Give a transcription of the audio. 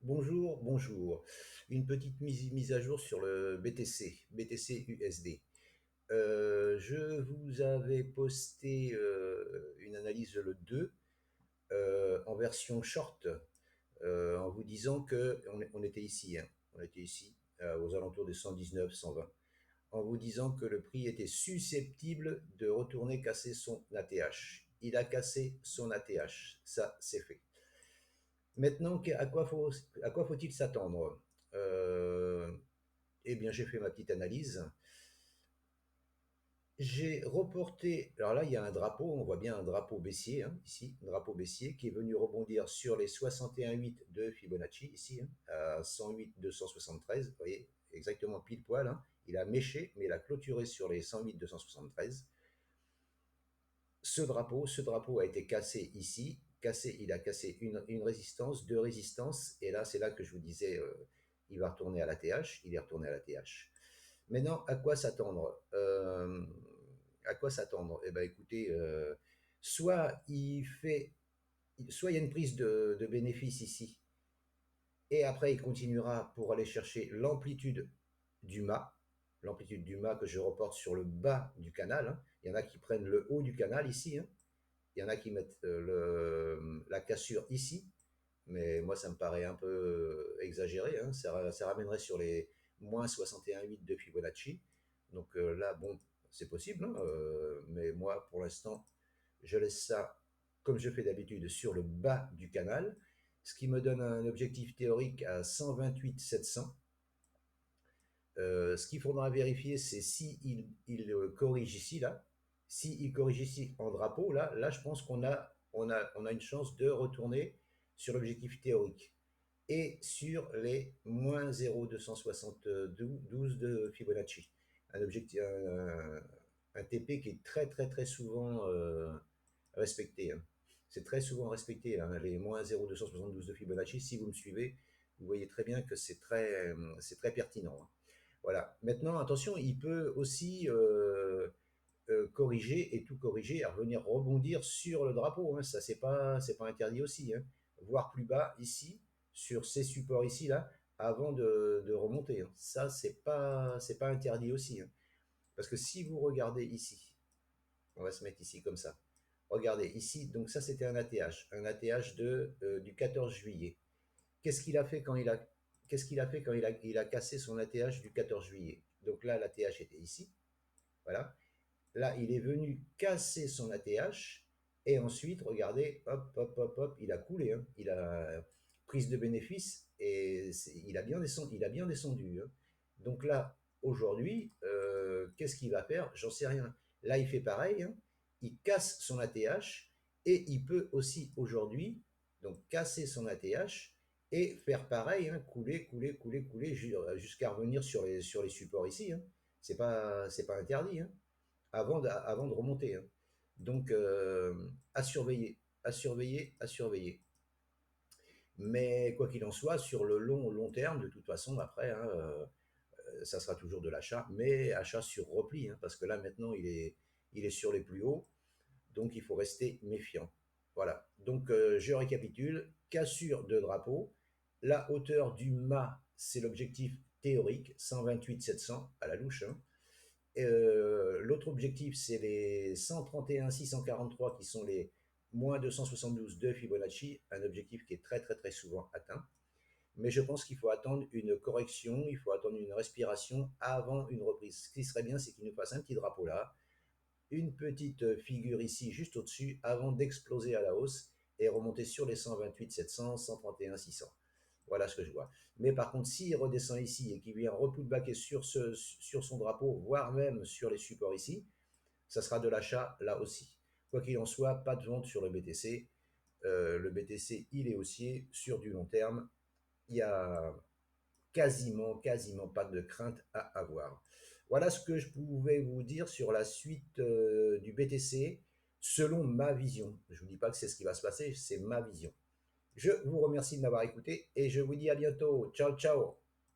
Bonjour, bonjour. Une petite mise à jour sur le BTC USD. Je vous avais posté une analyse le 2 en version short en vous disant que on était ici, hein, on était ici aux alentours des 119, 120, en vous disant que le prix était susceptible de retourner casser son ATH. Il a cassé son ATH, ça c'est fait. Maintenant, à quoi faut-il s'attendre? Euh, eh bien, j'ai fait ma petite analyse. J'ai reporté. Alors là, il y a un drapeau. On voit bien un drapeau baissier, hein, ici, un drapeau baissier qui est venu rebondir sur les 61,8 de Fibonacci, ici, hein, à 108 273. Vous voyez, exactement pile poil, hein. Il a méché, mais il a clôturé sur les 108 273. Ce drapeau a été cassé ici. Il a cassé une résistance, deux résistances. Et là, c'est là que je vous disais, il va retourner à l'ATH. Il est retourné à l'ATH. Maintenant, à quoi s'attendre? À quoi s'attendre? Eh ben, écoutez, soit il fait, soit il y a une prise de bénéfice ici, et après il continuera pour aller chercher du mât, l'amplitude du mât que je reporte sur le bas du canal, hein. Il y en a qui prennent le haut du canal ici, hein. Il y en a qui mettent la cassure ici, mais moi ça me paraît un peu exagéré, hein. Ça ramènerait sur les moins 61,8 de Fibonacci. Donc là, bon, c'est possible, hein, mais moi pour l'instant, je laisse ça comme je fais d'habitude sur le bas du canal, ce qui me donne un objectif théorique à 128 700. Ce qu'il faudra vérifier, c'est si il corrige ici, là. Si il corrige ici en drapeau, là je pense qu'on a une chance de retourner sur l'objectif théorique et sur les moins 0,272 de Fibonacci. Un TP qui est très très très souvent respecté, hein. C'est très souvent respecté, hein, les moins 0,272 de Fibonacci. Si vous me suivez, vous voyez très bien que c'est très pertinent, hein. Voilà. Maintenant, attention, il peut aussi corriger et tout corriger et revenir rebondir sur le drapeau, hein. Ça, c'est pas interdit aussi, hein. Voir plus bas ici, sur ces supports ici, là, avant de remonter, hein. Ça, c'est pas interdit aussi, hein. Parce que si vous regardez ici, on va se mettre ici comme ça. Regardez ici, donc ça c'était un ATH du 14 juillet. Qu'est-ce qu'il a fait quand il a cassé son ATH du 14 juillet? Donc là, l'ATH était ici, voilà. Là, il est venu casser son ATH et ensuite, regardez, hop, hop, hop, hop, il a coulé, hein. Il a prise de bénéfice et il a bien descendu. Il a bien descendu, hein. Donc là, aujourd'hui, qu'est-ce qu'il va faire? J'en sais rien. Là, il fait pareil, hein. Il casse son ATH et il peut aussi aujourd'hui donc casser son ATH et faire pareil, hein, couler, couler, couler, couler jusqu'à revenir sur les supports ici, hein. C'est pas interdit, hein, avant de remonter, hein. Donc, à surveiller, à surveiller, à surveiller. Mais quoi qu'il en soit, sur le long terme, de toute façon, après, hein, ça sera toujours de l'achat, mais achat sur repli, hein, parce que là, maintenant, il est sur les plus hauts, donc il faut rester méfiant. Voilà. Donc, je récapitule. Cassure de drapeau. La hauteur du mât, c'est l'objectif théorique, 128 700 à la louche, hein. L'autre objectif, c'est les 131 643 qui sont les moins 272 de Fibonacci, un objectif qui est très très très souvent atteint. Mais je pense qu'il faut attendre une correction, il faut attendre une respiration avant une reprise. Ce qui serait bien, c'est qu'il nous fasse un petit drapeau là, une petite figure ici juste au-dessus avant d'exploser à la hausse et remonter sur les 128 700, 131 600. Voilà ce que je vois. Mais par contre, s'il redescend ici et qu'il vient repullbacker sur son drapeau, voire même sur les supports ici, ça sera de l'achat là aussi. Quoi qu'il en soit, pas de vente sur le BTC. Le BTC, il est haussier sur du long terme. Il y a quasiment pas de crainte à avoir. Voilà ce que je pouvais vous dire sur la suite du BTC selon ma vision. Je ne vous dis pas que c'est ce qui va se passer, c'est ma vision. Je vous remercie de m'avoir écouté et je vous dis à bientôt. Ciao, ciao.